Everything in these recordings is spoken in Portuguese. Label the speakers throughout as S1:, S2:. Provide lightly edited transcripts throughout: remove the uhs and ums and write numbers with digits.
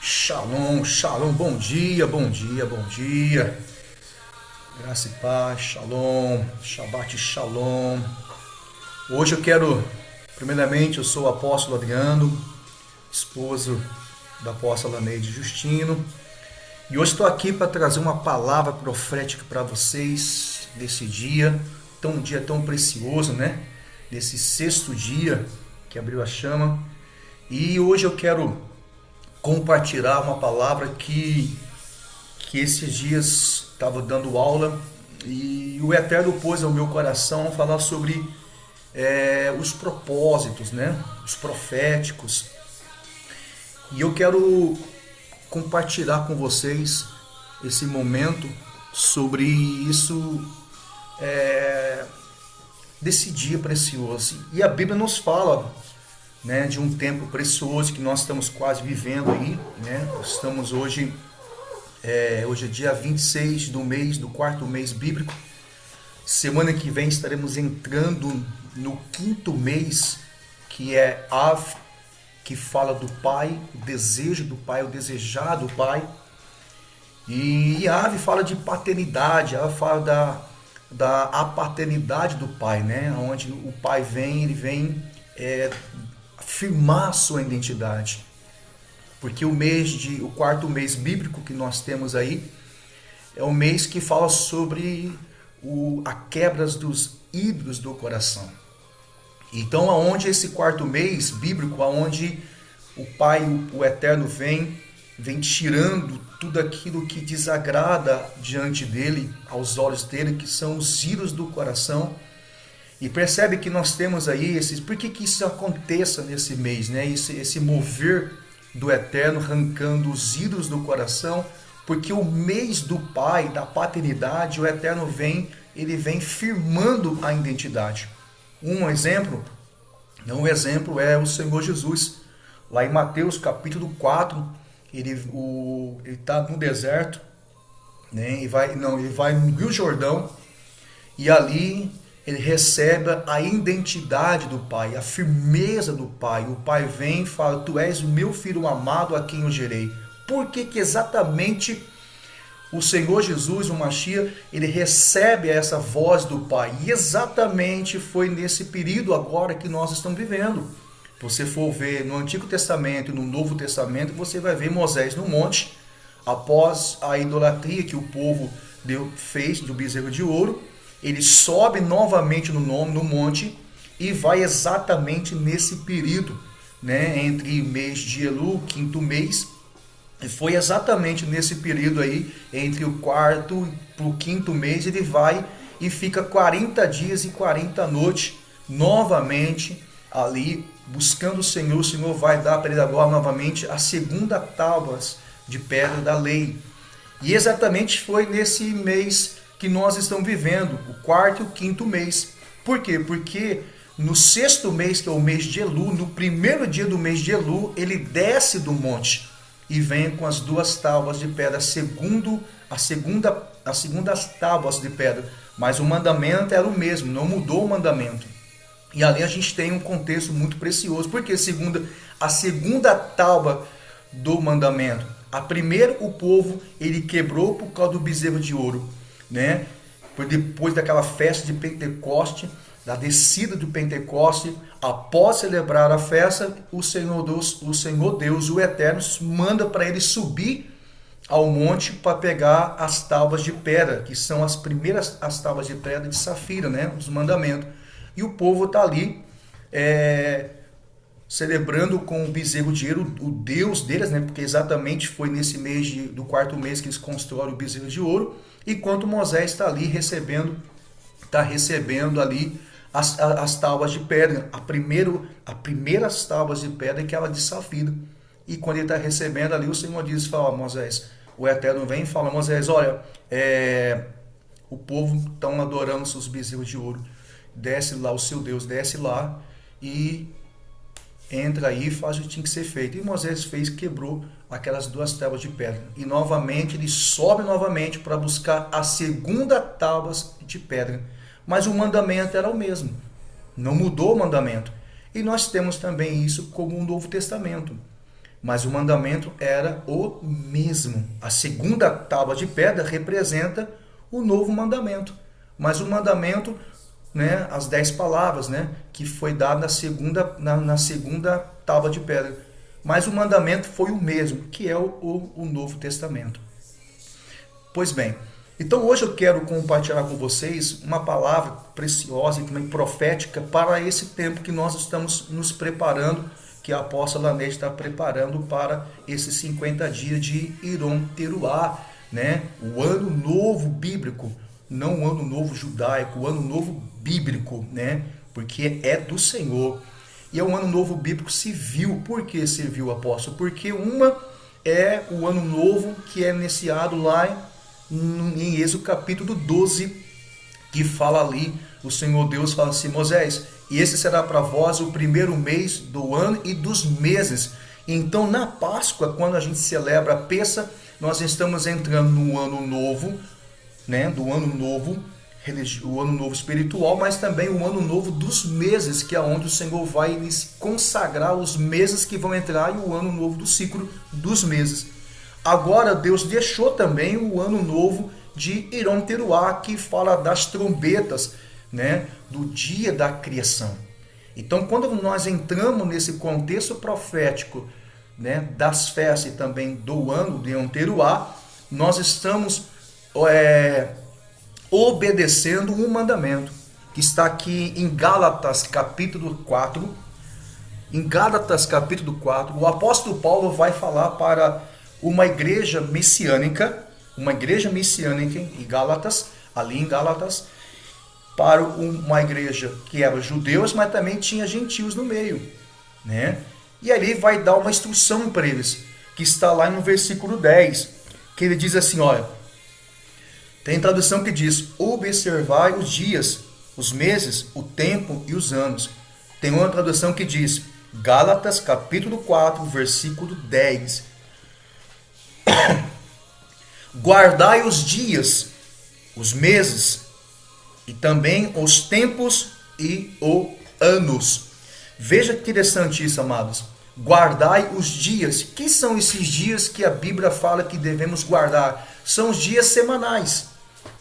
S1: Shalom, shalom, bom dia, bom dia, bom dia. Graça e paz, shalom, Shabbat shalom. Hoje eu quero, primeiramente, eu sou o apóstolo Adriano, esposo da apóstola Neide Justino. E hoje estou aqui para trazer uma palavra profética para vocês desse dia, um dia tão precioso, né? Desse sexto dia que abriu a chama. E hoje eu quero compartilhar uma palavra que esses dias estava dando aula e o Eterno pôs ao meu coração falar sobre os propósitos, né? Os proféticos. E eu quero compartilhar com vocês esse momento sobre isso, desse dia precioso. E a Bíblia nos fala, né, de um tempo precioso que nós estamos quase vivendo aí, né? Estamos hoje é dia 26 do quarto mês bíblico. Semana que vem estaremos entrando no quinto mês, que é Av, que fala do Pai, o desejo do Pai, o desejado do Pai. E Av fala de paternidade, Av fala da paternidade do Pai, né? Onde o Pai vem, ele vem afirmar sua identidade. Porque o quarto mês bíblico que nós temos aí é um mês que fala sobre a quebra dos ídolos do coração. Então, aonde esse quarto mês bíblico, aonde o Pai, o Eterno vem tirando tudo aquilo que desagrada diante dele, aos olhos dele, que são os ídolos do coração. E percebe que nós temos aí por que isso aconteça nesse mês, né? Esse mover do Eterno arrancando os ídolos do coração, porque o mês do Pai, da paternidade, o Eterno ele vem firmando a identidade. Um exemplo é o Senhor Jesus. Lá em Mateus capítulo 4, ele está no deserto, né? Ele vai no Rio Jordão, e ali ele recebe a identidade do Pai, a firmeza do Pai. O Pai vem e fala: tu és o meu filho amado, a quem eu gerei. Por que exatamente o Senhor Jesus, o Mashiach, ele recebe essa voz do Pai? E exatamente foi nesse período agora que nós estamos vivendo. Se você for ver no Antigo Testamento e no Novo Testamento, você vai ver Moisés no monte, após a idolatria que o povo fez do bezerro de ouro. Ele sobe novamente no monte e vai exatamente nesse período, né, entre mês de Elul, quinto mês. E foi exatamente nesse período aí, entre o quarto e o quinto mês, ele vai e fica 40 dias e 40 noites novamente ali buscando o Senhor. O Senhor vai dar para ele agora novamente a segunda tábua de pedra da lei. E exatamente foi nesse mês que nós estamos vivendo, o quarto e o quinto mês. Por quê? Porque no sexto mês, que é o mês de Elul, no primeiro dia do mês de Elul, ele desce do monte e vem com as duas tábuas de pedra, as segundas tábuas de pedra. Mas o mandamento era o mesmo, não mudou o mandamento. E ali a gente tem um contexto muito precioso, porque a segunda tábua do mandamento, a primeira o povo ele quebrou por causa do bezerro de ouro, né? Depois daquela festa de Pentecoste, da descida do Pentecoste, após celebrar a festa, o Senhor Deus, o Eterno, manda para ele subir ao monte para pegar as tábuas de pedra, que são as tábuas de pedra de safira, né? Os mandamentos. E o povo está ali celebrando com o bezerro de ouro, o Deus deles, né? Porque exatamente foi nesse mês do quarto mês que eles constroem o bezerro de ouro, enquanto Moisés está ali recebendo ali as tábuas de pedra, a primeira tábuas de pedra, que ela de safira. E quando ele está recebendo ali, o Senhor diz, fala: Moisés, o Eterno vem e fala: Moisés, olha, o povo estão adorando seus bezerros de ouro, desce lá, o seu Deus desce lá e entra aí e faz o que tinha que ser feito. E Moisés quebrou aquelas duas tábuas de pedra. E novamente ele sobe novamente para buscar a segunda tábua de pedra. Mas o mandamento era o mesmo. Não mudou o mandamento. E nós temos também isso como um Novo Testamento. mas o mandamento era o mesmo. A segunda tábua de pedra representa o novo mandamento, mas o mandamento, né, as 10 palavras, né, que foi dado na segunda tábua de pedra. Mas o mandamento foi o mesmo, que é o Novo Testamento. Pois bem, então hoje eu quero compartilhar com vocês uma palavra preciosa e também profética para esse tempo que nós estamos nos preparando, que a apóstola Neide está preparando para esses 50 dias de Yom Teruah, né? O ano novo bíblico, não o ano novo judaico, o ano novo bíblico, né? Porque é do Senhor. E é um ano novo bíblico civil. Por que civil, apóstolo? Porque uma é o ano novo que é iniciado lá em Êxodo capítulo 12, que fala ali, o Senhor Deus fala assim: Moisés, e esse será para vós o primeiro mês do ano e dos meses. Então, na Páscoa, quando a gente celebra a Pêssah, nós estamos entrando no ano novo, né, do ano novo, o ano novo espiritual, mas também o ano novo dos meses, que é onde o Senhor vai consagrar os meses que vão entrar, e o ano novo do ciclo dos meses. Agora Deus deixou também o ano novo de Yom Teruah, que fala das trombetas, né, do dia da criação. Então, quando nós entramos nesse contexto profético, né, das festas e também do ano de Yom Teruah, nós estamos obedecendo um mandamento que está aqui em Gálatas capítulo 4. Em Gálatas capítulo 4, o apóstolo Paulo vai falar para uma igreja messiânica em Gálatas, ali em Gálatas, para uma igreja que era judeus, mas também tinha gentios no meio, né? E ali vai dar uma instrução para eles, que está lá no versículo 10, que ele diz assim, olha, tem tradução que diz: observai os dias, os meses, o tempo e os anos. Tem uma tradução que diz, Gálatas capítulo 4, versículo 10. Guardai os dias, os meses, e também os tempos e os anos. Veja que interessante isso, amados. Guardai os dias. Que são esses dias que a Bíblia fala que devemos guardar? São os dias semanais.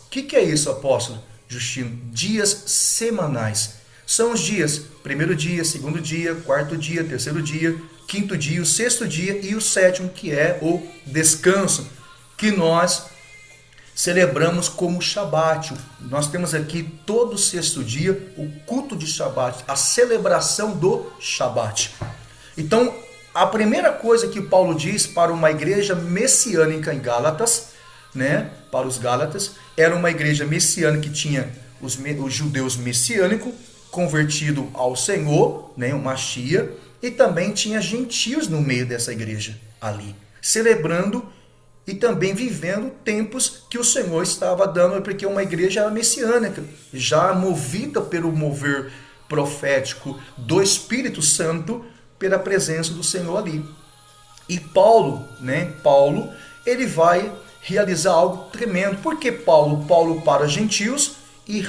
S1: O que é isso, apóstolo Justino? Dias semanais. São os dias, primeiro dia, segundo dia, quarto dia, terceiro dia, quinto dia, o sexto dia e o sétimo, que é o descanso, que nós celebramos como Shabat. Nós temos aqui todo sexto dia o culto de Shabat, a celebração do Shabat. Então, a primeira coisa que Paulo diz para uma igreja messiânica em Gálatas, né, para os Gálatas, era uma igreja messiânica que tinha os judeus messiânicos convertido ao Senhor, né, o Mashiach, e também tinha gentios no meio dessa igreja ali, celebrando e também vivendo tempos que o Senhor estava dando, porque uma igreja era messiânica, já movida pelo mover profético do Espírito Santo, pela presença do Senhor ali. E Paulo, ele vai realizar algo tremendo. Por que Paulo? Paulo para gentios e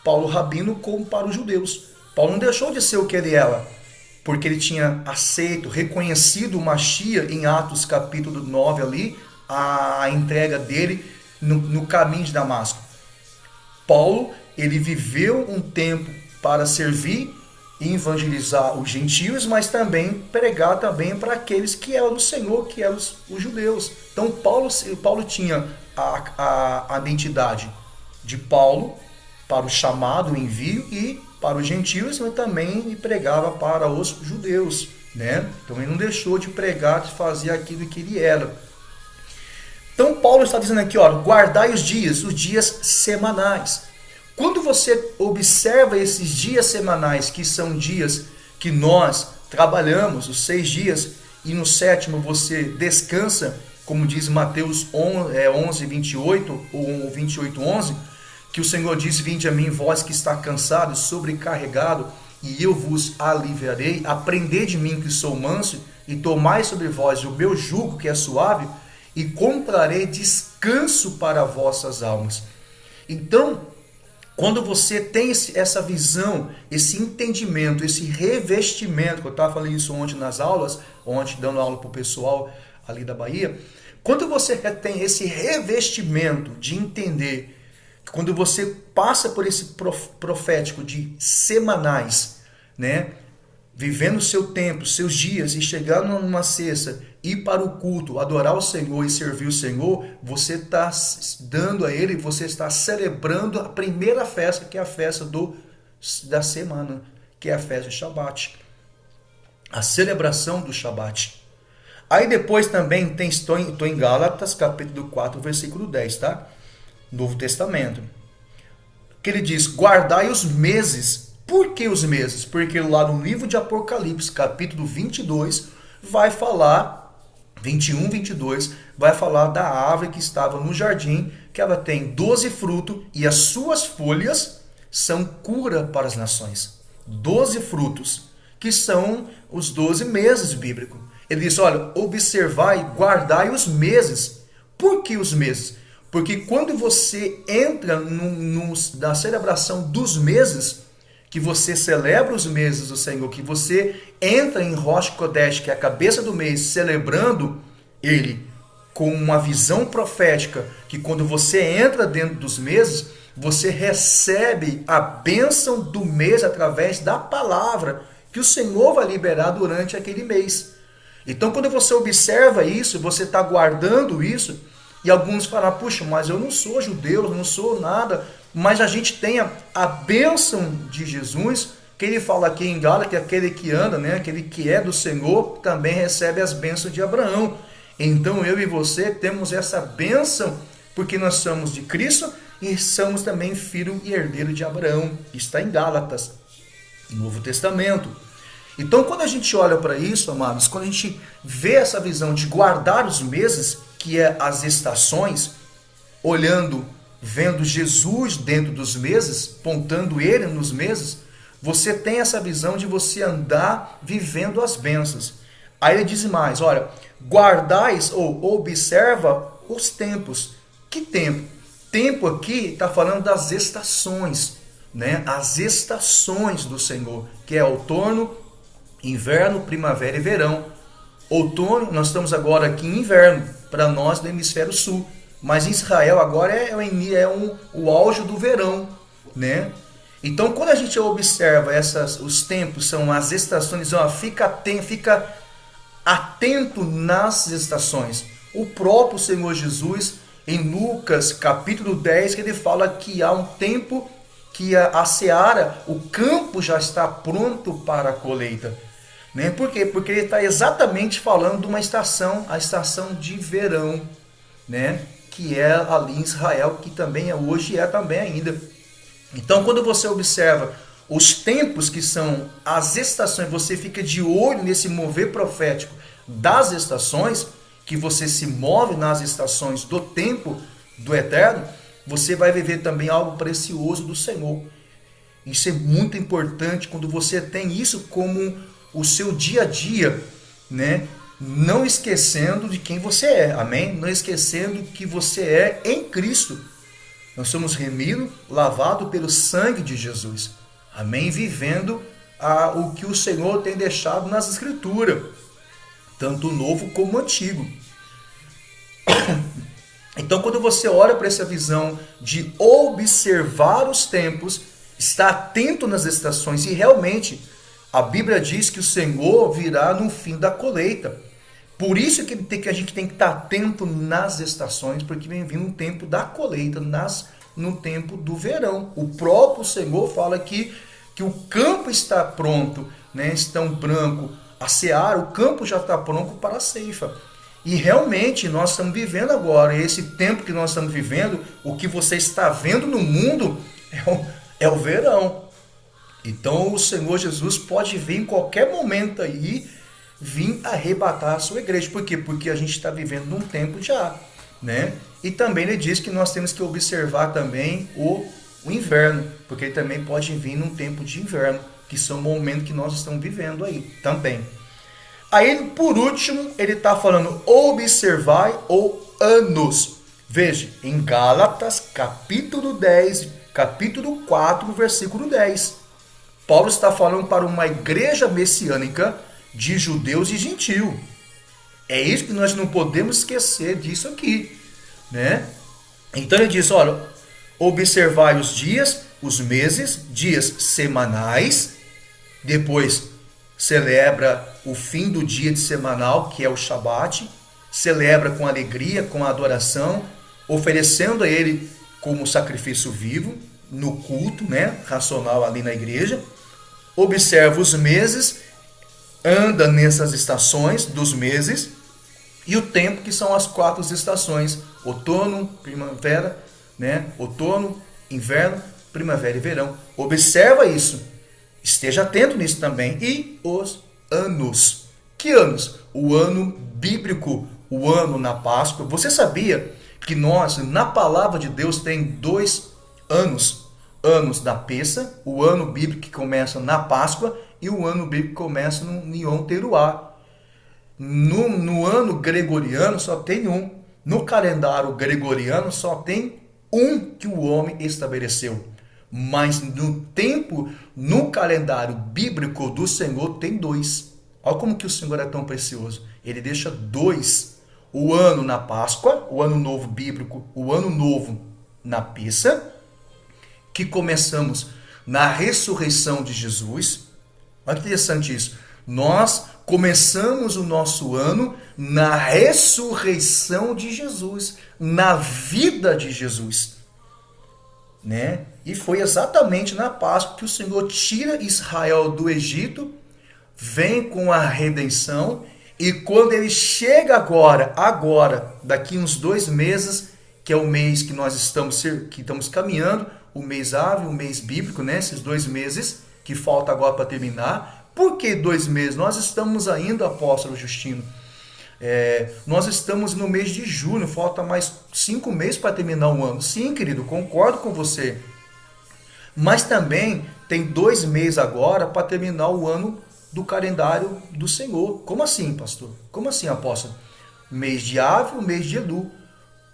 S1: Paulo rabino como para os judeus. Paulo não deixou de ser o que ele era, porque ele tinha aceito, reconhecido o Mashiach em Atos capítulo 9 ali, a entrega dele no caminho de Damasco. Paulo, ele viveu um tempo para servir e evangelizar os gentios, mas também pregar também para aqueles que eram do Senhor, que eram os judeus. Então Paulo tinha a identidade de Paulo para o chamado, o envio, e para os gentios, mas também pregava para os judeus, né? Então ele não deixou de pregar, de fazer aquilo que ele era. Então Paulo está dizendo aqui, ó, guardai os dias semanais. Quando você observa esses dias semanais, que são dias que nós trabalhamos, os 6 dias, e no 7º você descansa, como diz Mateus 11, 28, ou 28, 11, que o Senhor diz, vinde a mim, vós que está cansado e sobrecarregado, e eu vos aliviarei. Aprendei de mim, que sou manso, e tomai sobre vós o meu jugo, que é suave, e comprarei descanso para vossas almas. Então, Quando você tem essa visão, esse entendimento, esse revestimento, que eu estava falando isso ontem nas aulas, ontem dando aula para o pessoal ali da Bahia, quando você tem esse revestimento de entender, quando você passa por esse profético de semanais, né, vivendo o seu tempo, seus dias, e chegar numa sexta, ir para o culto, adorar o Senhor e servir o Senhor, você está dando a Ele, você está celebrando a primeira festa, que é a festa da semana, que é a festa de Shabat. A celebração do Shabat. Aí depois também estou em Gálatas, capítulo 4, versículo 10, tá? Novo Testamento. Que ele diz, guardai os meses. Por que os meses? Porque lá no livro de Apocalipse, capítulo 22, vai falar, 21, 22, vai falar da árvore que estava no jardim, que ela tem 12 frutos e as suas folhas são cura para as nações. 12 frutos, que são os 12 meses bíblicos. Ele diz, olha, observai, guardai os meses. Por que os meses? Porque quando você entra na celebração dos meses, que você celebra os meses do Senhor, que você entra em Rosh Kodesh, que é a cabeça do mês, celebrando ele com uma visão profética, que quando você entra dentro dos meses, você recebe a bênção do mês através da palavra que o Senhor vai liberar durante aquele mês. Então, quando você observa isso, você está guardando isso, e alguns falam, puxa, mas eu não sou judeu, eu não sou nada, mas a gente tem a bênção de Jesus, que ele fala aqui em Gálatas, que aquele que anda, né, aquele que é do Senhor, também recebe as bênçãos de Abraão. Então eu e você temos essa bênção, porque nós somos de Cristo e somos também filho e herdeiro de Abraão. Está em Gálatas, no Novo Testamento. Então quando a gente olha para isso, amados, quando a gente vê essa visão de guardar os meses, que é as estações, vendo Jesus dentro dos meses, pontando ele nos meses, você tem essa visão de você andar vivendo as bênçãos. Aí ele diz mais, olha, guardais ou observa os tempos. Que tempo? Tempo aqui está falando das estações, né? As estações do Senhor, que é outono, inverno, primavera e verão. Outono, nós estamos agora aqui em inverno, para nós do hemisfério sul. Mas em Israel agora o auge do verão, né? Então, quando a gente observa os tempos, são as estações, ó, fica atento nas estações. O próprio Senhor Jesus, em Lucas capítulo 10, que ele fala que há um tempo que a seara, o campo já está pronto para a colheita. Né? Por quê? Porque ele está exatamente falando de uma estação, a estação de verão, né? Que é ali em Israel, que também hoje é também ainda. Então, quando você observa os tempos que são as estações, você fica de olho nesse mover profético das estações, que você se move nas estações do tempo do eterno, você vai viver também algo precioso do Senhor. Isso é muito importante quando você tem isso como o seu dia a dia, né? Não esquecendo de quem você é, amém? Não esquecendo que você é em Cristo. Nós somos remidos, lavados pelo sangue de Jesus, amém? Vivendo o que o Senhor tem deixado nas Escrituras, tanto o novo como o antigo. Então, quando você olha para essa visão de observar os tempos, estar atento nas estações, e realmente a Bíblia diz que o Senhor virá no fim da colheita. Por isso que a gente tem que estar atento nas estações, porque vem vindo um tempo da colheita, no tempo do verão. O próprio Senhor fala que o campo está pronto, né? Estão branco, a seara, o campo já está pronto para a ceifa. E realmente nós estamos vivendo agora, esse tempo que nós estamos vivendo, o que você está vendo no mundo é o verão. Então o Senhor Jesus pode vir em qualquer momento aí, vir arrebatar a sua igreja. Por quê? Porque a gente está vivendo num tempo já, né? E também ele diz que nós temos que observar também o inverno, porque ele também pode vir num tempo de inverno, que são momentos que nós estamos vivendo aí também. Aí, por último, ele está falando observai ou anos. Veja, em Gálatas, capítulo 10, capítulo 4, versículo 10. Paulo está falando para uma igreja messiânica de judeus e gentios. É isso que nós não podemos esquecer disso aqui, né? Então ele diz, olha, observai os dias, os meses, dias semanais, depois celebra o fim do dia de semanal, que é o Shabat, celebra com alegria, com adoração, oferecendo a ele como sacrifício vivo, no culto, né, racional ali na igreja. Observa os meses, anda nessas estações dos meses, e o tempo, que são as 4 estações, outono, primavera, né, outono, inverno, primavera e verão. Observa isso, esteja atento nisso também. E os anos. Que anos? O ano bíblico, o ano na Páscoa. Você sabia que nós, na palavra de Deus, tem 2 anos? Anos da Pessa, o ano bíblico que começa na Páscoa, e o ano bíblico que começa no Yom Teruah. No ano gregoriano só tem um. No calendário gregoriano só tem um que o homem estabeleceu. Mas no calendário bíblico do Senhor tem 2. Olha como que o Senhor é tão precioso. Ele deixa 2. O ano na Páscoa, o ano novo bíblico, o ano novo na Pessa, que começamos na ressurreição de Jesus. Olha que interessante isso. Nós começamos o nosso ano na ressurreição de Jesus, na vida de Jesus, né? E foi exatamente na Páscoa que o Senhor tira Israel do Egito, vem com a redenção, e quando ele chega agora, daqui uns 2 meses, que é o mês que nós estamos caminhando, o mês Ave, o mês bíblico, né? Esses 2 meses que falta agora para terminar. Por que 2 meses? Nós estamos ainda, apóstolo Justino, nós estamos no mês de junho, falta mais 5 meses para terminar o ano. Sim, querido, concordo com você. Mas também tem 2 meses agora para terminar o ano do calendário do Senhor. Como assim, pastor? Como assim, apóstolo? Mês de Ave, o mês de Elu.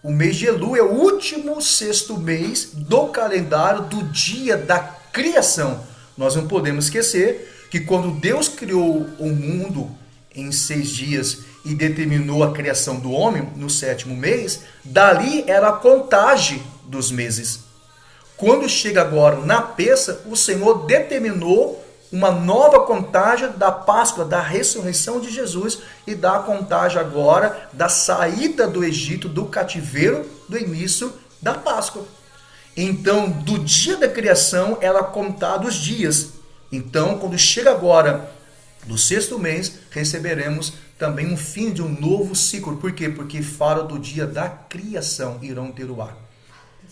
S1: O mês de Elu é o último 6º mês do calendário do dia da criação. Nós não podemos esquecer que quando Deus criou o mundo em 6 dias e determinou a criação do homem no 7º mês, dali era a contagem dos meses. Quando chega agora na Pessa, o Senhor determinou uma nova contagem da Páscoa, da ressurreição de Jesus, e da contagem agora da saída do Egito, do cativeiro, do início da Páscoa. Então, do dia da criação, era contado os dias. Então, quando chega agora do 6º mês, receberemos também um fim de um novo ciclo. Por quê? Porque fala do dia da criação, Yom Teruah.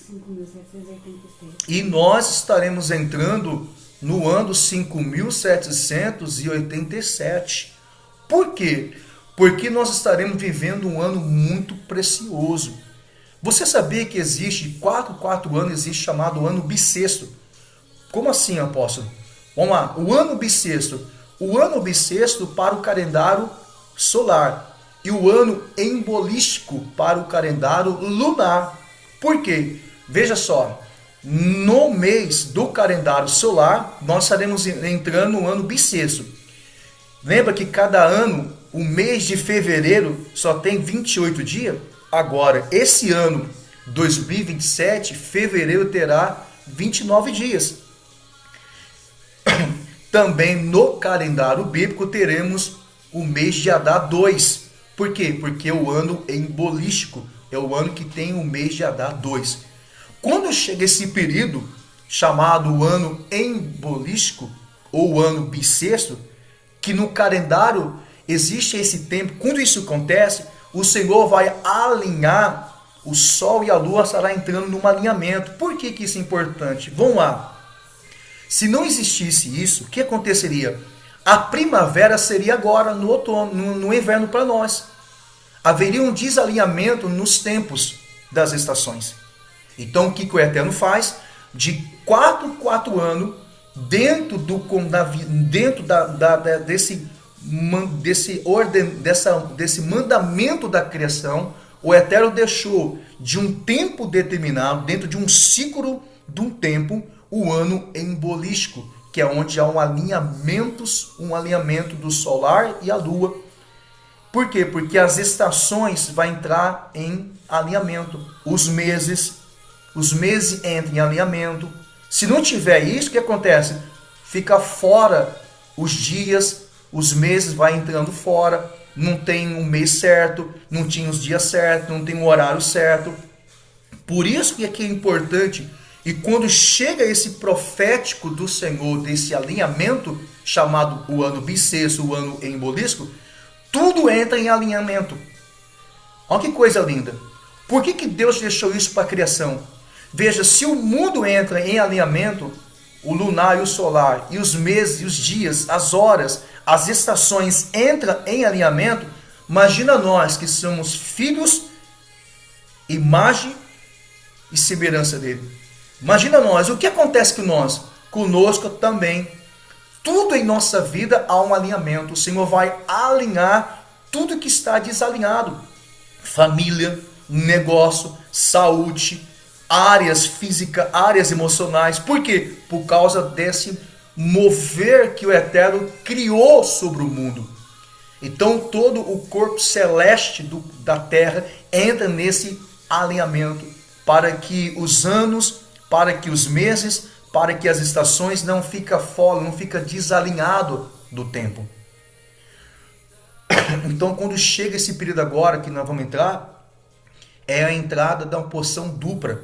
S2: 5.786.
S1: E nós estaremos entrando no ano 5.787. Por quê? Porque nós estaremos vivendo um ano muito precioso. Você sabia que existe, 4 anos, existe chamado ano bissexto? Como assim, apóstolo? Vamos lá, o ano bissexto. O ano bissexto para o calendário solar e o ano embolístico para o calendário lunar. Por quê? Veja só, no mês do calendário solar, nós estaremos entrando no ano bissexto. Lembra que cada ano, o mês de fevereiro só tem 28 dias? Agora, esse ano, 2027, fevereiro terá 29 dias. Também no calendário bíblico teremos o mês de Adar 2. Por quê? Porque o ano é embolístico, é o ano que tem o mês de Adar 2. Quando chega esse período, chamado ano embolístico, ou ano bissexto, que no calendário existe esse tempo, quando isso acontece, o Senhor vai alinhar, o Sol e a Lua estarão entrando num alinhamento. Por que isso é importante? Vamos lá. Se não existisse isso, o que aconteceria? A primavera seria agora, no outono, no inverno para nós. Haveria um desalinhamento nos tempos das estações. Então, o que o Eterno faz? De 4 anos, dentro desse mandamento da criação, o Eterno deixou de um tempo determinado, dentro de um ciclo de um tempo, o ano embolístico, que é onde há um alinhamento do solar e a lua. Por quê? Porque as estações vão entrar em alinhamento. Os meses entram em alinhamento. Se não tiver isso, o que acontece? Fica fora os dias, os meses vai entrando fora, não tem um mês certo, não tinha os dias certos, não tem o horário certo. Por isso que aqui é importante, e quando chega esse profético do Senhor, desse alinhamento, chamado o ano bissexto, o ano embolístico, tudo entra em alinhamento. Olha que coisa linda. Por que Deus deixou isso para a criação? Veja, se o mundo entra em alinhamento, o lunar e o solar, e os meses, e os dias, as horas, as estações entram em alinhamento, imagina nós que somos filhos, imagem e semelhança dele. Imagina nós, o que acontece com nós? Conosco também. Tudo em nossa vida há um alinhamento. O Senhor vai alinhar tudo que está desalinhado. Família, negócio, saúde, áreas físicas, áreas emocionais. Por quê? Por causa desse mover que o Eterno criou sobre o mundo. Então todo o corpo celeste da terra entra nesse alinhamento para que os anos, para que os meses, para que as estações não fiquem fora, não fiquem desalinhados do tempo. Então quando chega esse período agora que nós vamos entrar, é a entrada da porção dupla.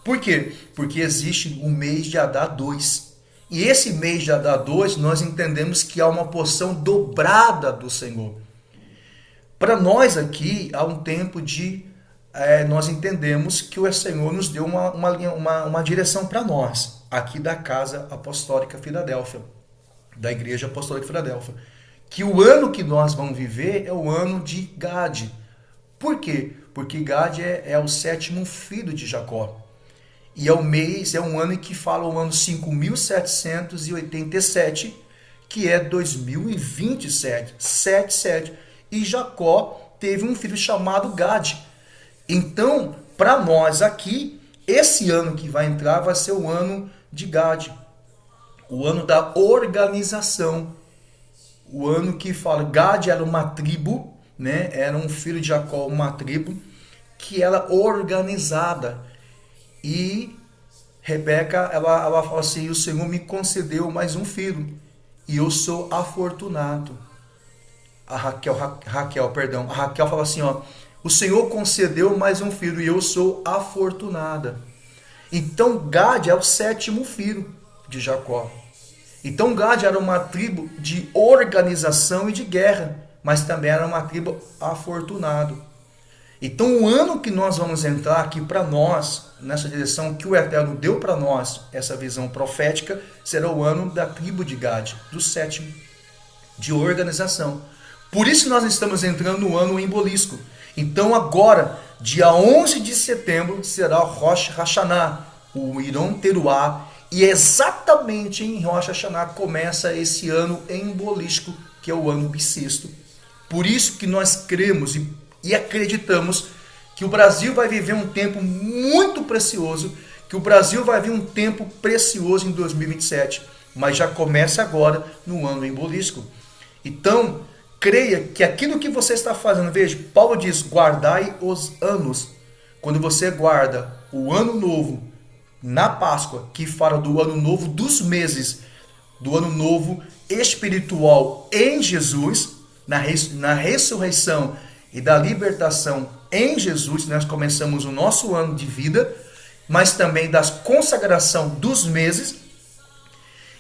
S1: Por quê? Porque existe o mês de Adar 2. E esse mês de Adar 2, nós entendemos que há uma porção dobrada do Senhor. Para nós aqui, há um tempo de... nós entendemos que o Senhor nos deu uma direção para nós, aqui da Casa Apostólica Filadélfia, da Igreja Apostólica Filadélfia. Que o ano que nós vamos viver é o ano de Gade. Por quê? Porque Gade é o 7º filho de Jacó. E é um ano em que fala o ano 5.787, que é 2027, 77. E Jacó teve um filho chamado Gade. Então, para nós aqui, esse ano que vai entrar vai ser o ano de Gade. O ano da organização. O ano que fala, Gade era uma tribo, né? Era um filho de Jacó, uma tribo, que era organizada. E Rebeca, ela fala assim, o Senhor me concedeu mais um filho, e eu sou afortunado. A Raquel fala assim, ó, o Senhor concedeu mais um filho, e eu sou afortunada. Então Gade é o 7º filho de Jacó. Então Gade era uma tribo de organização e de guerra, mas também era uma tribo afortunada. Então o ano que nós vamos entrar aqui para nós, nessa direção que o Eterno deu para nós, essa visão profética, será o ano da tribo de Gade, do 7º, de organização. Por isso nós estamos entrando no ano embolístico. Então agora, dia 11 de setembro, será o Rosh Hashanah, o Yom Teruah, e exatamente em Rosh Hashanah começa esse ano embolístico, que é o ano bissexto. Por isso que nós cremos e acreditamos que o Brasil vai viver um tempo muito precioso, que o Brasil vai viver um tempo precioso em 2027, mas já começa agora no ano embolístico. Então, creia que aquilo que você está fazendo, veja, Paulo diz, guardai os anos. Quando você guarda o ano novo na Páscoa, que fala do ano novo dos meses, do ano novo espiritual em Jesus, na ressurreição e da libertação em Jesus, nós começamos o nosso ano de vida, mas também da consagração dos meses,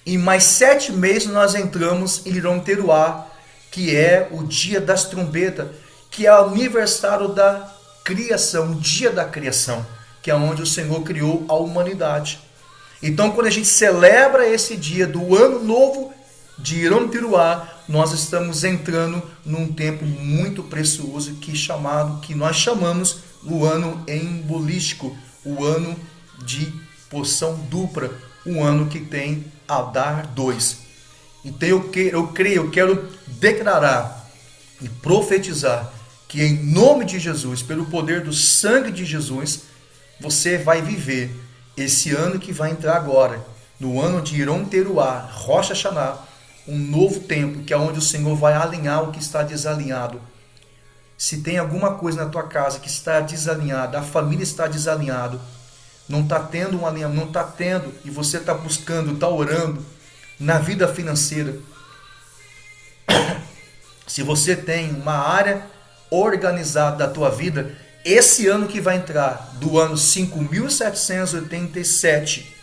S1: e mais 7 meses nós entramos em Yom Teruah, que é o dia das trombetas, que é o aniversário da criação, o dia da criação, que é onde o Senhor criou a humanidade. Então, quando a gente celebra esse dia do ano novo de Yom Teruah, nós estamos entrando num tempo muito precioso que nós chamamos o ano embolístico, o ano de porção dupla, o ano que tem Adar 2. Então eu quero declarar e profetizar que em nome de Jesus, pelo poder do sangue de Jesus, você vai viver esse ano que vai entrar agora, no ano de Yom Teruah, Rosh Hashanah, um novo tempo, que é onde o Senhor vai alinhar o que está desalinhado. Se tem alguma coisa na tua casa que está desalinhada, a família está desalinhada, não está tendo um alinhamento, não está tendo, e você está buscando, está orando, na vida financeira, se você tem uma área organizada da tua vida, esse ano que vai entrar, do ano 5787,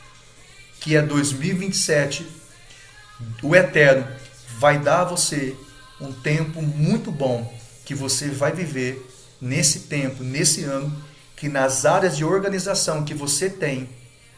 S1: que é 2027, o Eterno vai dar a você um tempo muito bom, que você vai viver nesse tempo, nesse ano, que nas áreas de organização que você tem,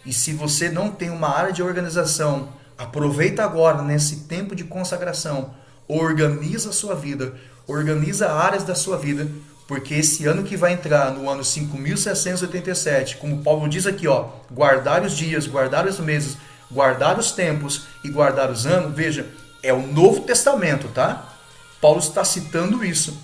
S1: e se você não tem uma área de organização, aproveita agora, nesse tempo de consagração, organiza a sua vida, organiza áreas da sua vida, porque esse ano que vai entrar, no ano 5787, como Paulo diz aqui, ó, guardar os dias, guardar os meses, guardar os tempos e guardar os anos, veja, é o Novo Testamento, tá? Paulo está citando isso,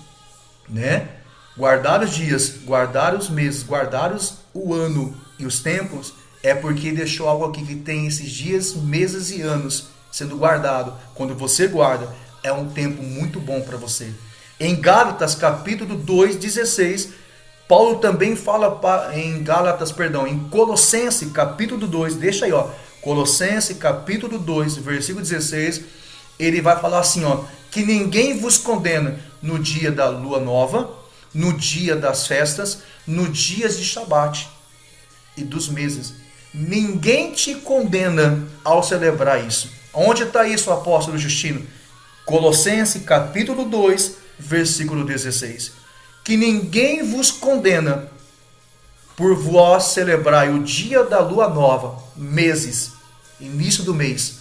S1: né? Guardar os dias, guardar os meses, guardar o ano e os tempos, é porque deixou algo aqui que tem esses dias, meses e anos sendo guardado. Quando você guarda, é um tempo muito bom para você. Em Gálatas, capítulo 2, 16, Paulo também fala em Colossenses, capítulo 2, deixa aí, ó, Colossenses, capítulo 2, versículo 16, ele vai falar assim, ó, que ninguém vos condena no dia da lua nova, no dia das festas, no dias de Shabat e dos meses. Ninguém te condena ao celebrar isso. Onde está isso, apóstolo Justino? Colossenses, capítulo 2, versículo 16. Que ninguém vos condena por vós celebrar o dia da lua nova, meses, início do mês,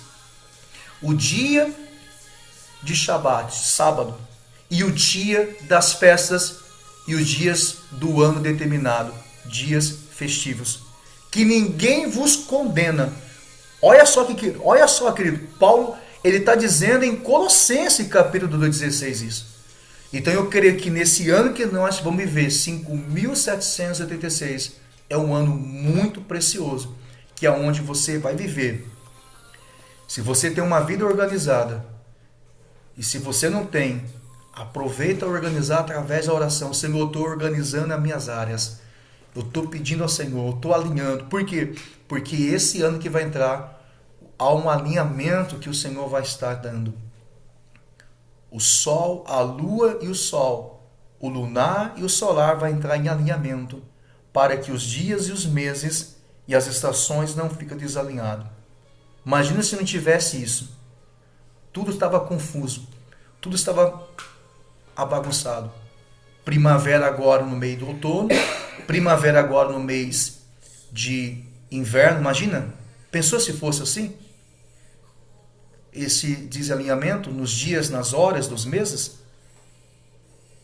S1: o dia de Shabat, sábado, e o dia das festas e os dias do ano determinado, dias festivos. Que ninguém vos condena. Olha só, querido, Paulo, ele está dizendo em Colossenses, capítulo 2, 16 isso. Então eu creio que nesse ano que nós vamos viver, 5786, é um ano muito precioso, que é onde você vai viver. Se você tem uma vida organizada, e se você não tem, aproveita organizar através da oração. Senhor, eu estou organizando as minhas áreas. Eu estou pedindo ao Senhor, eu estou alinhando. Por quê? Porque esse ano que vai entrar, há um alinhamento que o Senhor vai estar dando. O sol, a lua e o sol, o lunar e o solar vai entrar em alinhamento, para que os dias e os meses e as estações não fiquem desalinhados. Imagina se não tivesse isso. Tudo estava confuso, tudo estava bagunçado. Primavera agora no meio do outono, primavera agora no mês de inverno, imagina? Pensou se fosse assim? Esse desalinhamento nos dias, nas horas dos meses?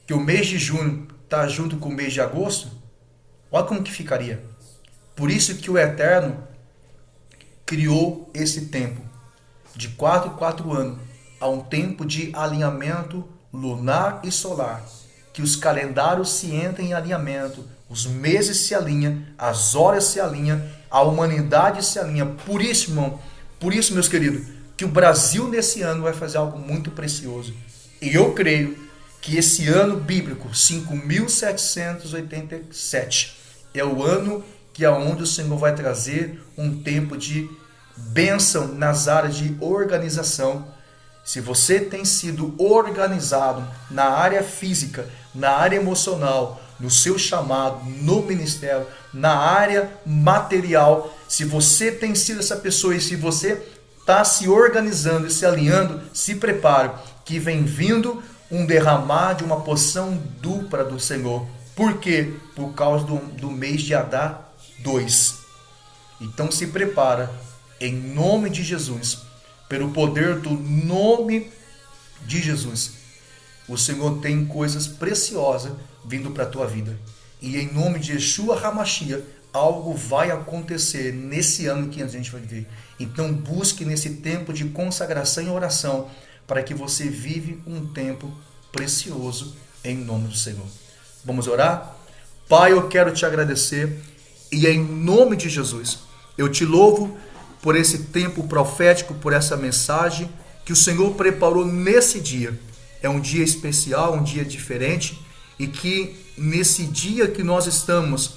S1: Que o mês de junho está junto com o mês de agosto? Olha como que ficaria. Por isso que o Eterno criou esse tempo de 4 em 4 anos. Há um tempo de alinhamento lunar e solar, que os calendários se entram em alinhamento, os meses se alinham, as horas se alinham, a humanidade se alinha. Por isso, irmão, por isso, meus queridos, que o Brasil nesse ano vai fazer algo muito precioso. E eu creio que esse ano bíblico, 5787, é o ano que é onde o Senhor vai trazer um tempo de bênção nas áreas de organização. Se você tem sido organizado na área física, na área emocional, no seu chamado, no ministério, na área material, se você tem sido essa pessoa e se você está se organizando e se alinhando, se prepare, que vem vindo um derramar de uma porção dupla do Senhor. Por quê? Por causa do mês de Adar 2. Então se prepara, em nome de Jesus, pelo poder do nome de Jesus. O Senhor tem coisas preciosas vindo para a tua vida. E em nome de Yeshua HaMashiach, algo vai acontecer nesse ano que a gente vai viver. Então busque nesse tempo de consagração e oração, para que você vive um tempo precioso em nome do Senhor. Vamos orar? Pai, eu quero te agradecer e em nome de Jesus, Eu te louvo por esse tempo profético, por essa mensagem que o Senhor preparou nesse dia. É um dia especial, um dia diferente, e que nesse dia que nós estamos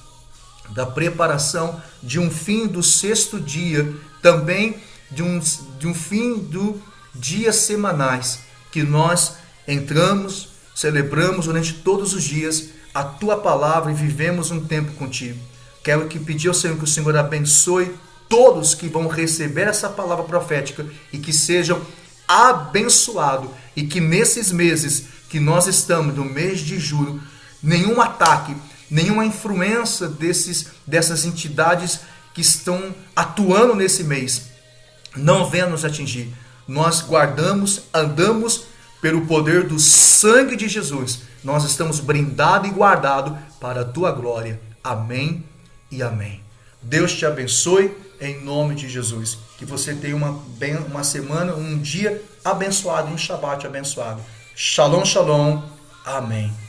S1: da preparação de um fim do 6º dia, também de um fim do dias semanais, que nós entramos, celebramos durante todos os dias a tua palavra e vivemos um tempo contigo. Quero que pedir ao Senhor que o Senhor abençoe todos que vão receber essa palavra profética e que sejam abençoados, e que nesses meses que nós estamos, no mês de julho, nenhum ataque, nenhuma influência dessas entidades que estão atuando nesse mês não venha nos atingir. Nós guardamos, andamos pelo poder do sangue de Jesus. Nós estamos brindados e guardados para a tua glória. Amém e amém. Deus te abençoe em nome de Jesus. Que você tenha uma semana, um dia abençoado, um Shabat abençoado. Shalom, shalom. Amém.